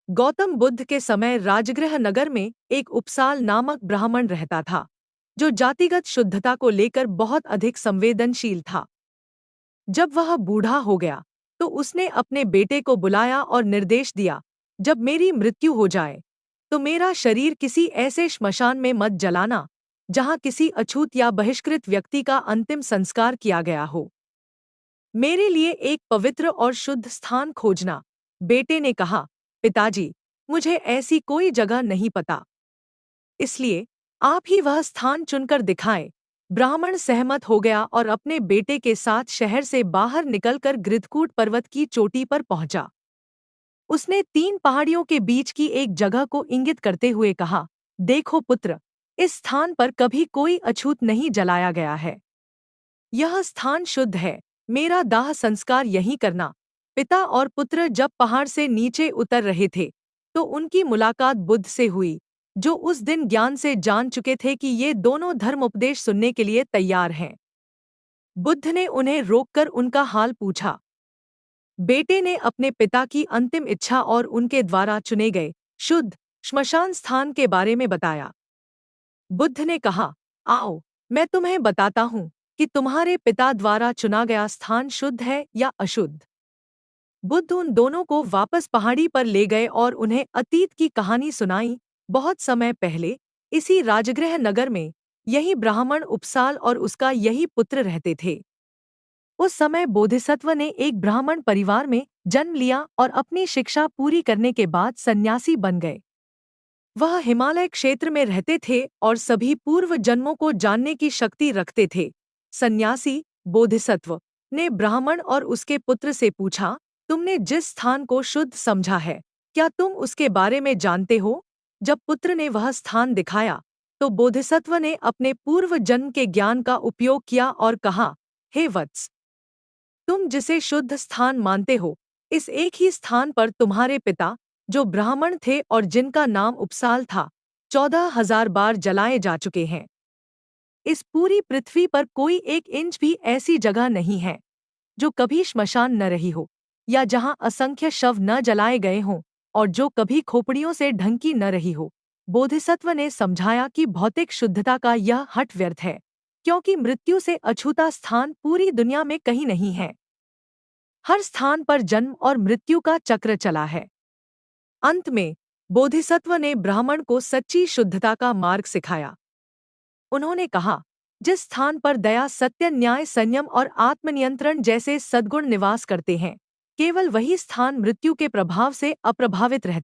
गौतम बुद्ध के समय राजगृह नगर में एक उपसाल नामक ब्राह्मण रहता था, जो जातिगत शुद्धता को लेकर बहुत अधिक संवेदनशील था। जब वह बूढ़ा हो गया, तो उसने अपने बेटे को बुलाया और निर्देश दिया, जब मेरी मृत्यु हो जाए, तो मेरा शरीर किसी ऐसे श्मशान में मत जलाना, जहाँ किसी अछूत या बहिष्कृत व्यक्ति का अंतिम संस्कार किया गया हो। मेरे लिए एक पवित्र और शुद्ध स्थान खोजना। बेटे ने कहा, पिताजी, मुझे ऐसी कोई जगह नहीं पता, इसलिए आप ही वह स्थान चुनकर दिखाएं। ब्राह्मण सहमत हो गया और अपने बेटे के साथ शहर से बाहर निकलकर गृधकूट पर्वत की चोटी पर पहुंचा। उसने 3 पहाड़ियों के बीच की एक जगह को इंगित करते हुए कहा, देखो पुत्र, इस स्थान पर कभी कोई अछूत नहीं जलाया गया है। यह स्थान शुद्ध है, मेरा दाह संस्कार यहीं करना। पिता और पुत्र जब पहाड़ से नीचे उतर रहे थे, तो उनकी मुलाकात बुद्ध से हुई, जो उस दिन ज्ञान से जान चुके थे कि ये दोनों धर्म उपदेश सुनने के लिए तैयार हैं। बुद्ध ने उन्हें रोककर उनका हाल पूछा। बेटे ने अपने पिता की अंतिम इच्छा और उनके द्वारा चुने गए शुद्ध श्मशान स्थान के बारे में बताया। बुद्ध ने कहा, आओ, मैं तुम्हें बताता हूँ कि तुम्हारे पिता द्वारा चुना गया स्थान शुद्ध है या अशुद्ध। बुद्ध उन दोनों को वापस पहाड़ी पर ले गए और उन्हें अतीत की कहानी सुनाई। बहुत समय पहले इसी राजगृह नगर में यही ब्राह्मण उपसाल और उसका यही पुत्र रहते थे। उस समय बोधिसत्व ने एक ब्राह्मण परिवार में जन्म लिया और अपनी शिक्षा पूरी करने के बाद सन्यासी बन गए। वह हिमालय क्षेत्र में रहते थे और सभी पूर्व जन्मों को जानने की शक्ति रखते थे। सन्यासी बोधिसत्व ने ब्राह्मण और उसके पुत्र से पूछा, तुमने जिस स्थान को शुद्ध समझा है, क्या तुम उसके बारे में जानते हो? जब पुत्र ने वह स्थान दिखाया, तो बोधिसत्व ने अपने पूर्व जन्म के ज्ञान का उपयोग किया और कहा, हे वत्स, तुम जिसे शुद्ध स्थान मानते हो, इस एक ही स्थान पर तुम्हारे पिता, जो ब्राह्मण थे और जिनका नाम उपसाल था, 14,000 बार जलाए जा चुके हैं। इस पूरी पृथ्वी पर कोई 1 इंच भी ऐसी जगह नहीं है जो कभी श्मशान न रही हो, या जहां असंख्य शव न जलाए गए हों, और जो कभी खोपड़ियों से ढंकी न रही हो। बोधिसत्व ने समझाया कि भौतिक शुद्धता का यह हठ व्यर्थ है, क्योंकि मृत्यु से अछूता स्थान पूरी दुनिया में कहीं नहीं है। हर स्थान पर जन्म और मृत्यु का चक्र चला है। अंत में बोधिसत्व ने ब्राह्मण को सच्ची शुद्धता का मार्ग सिखाया। उन्होंने कहा, जिस स्थान पर दया, सत्य, न्याय, संयम और आत्मनियंत्रण जैसे सद्गुण निवास करते हैं, केवल वही स्थान मृत्यु के प्रभाव से अप्रभावित रहता है।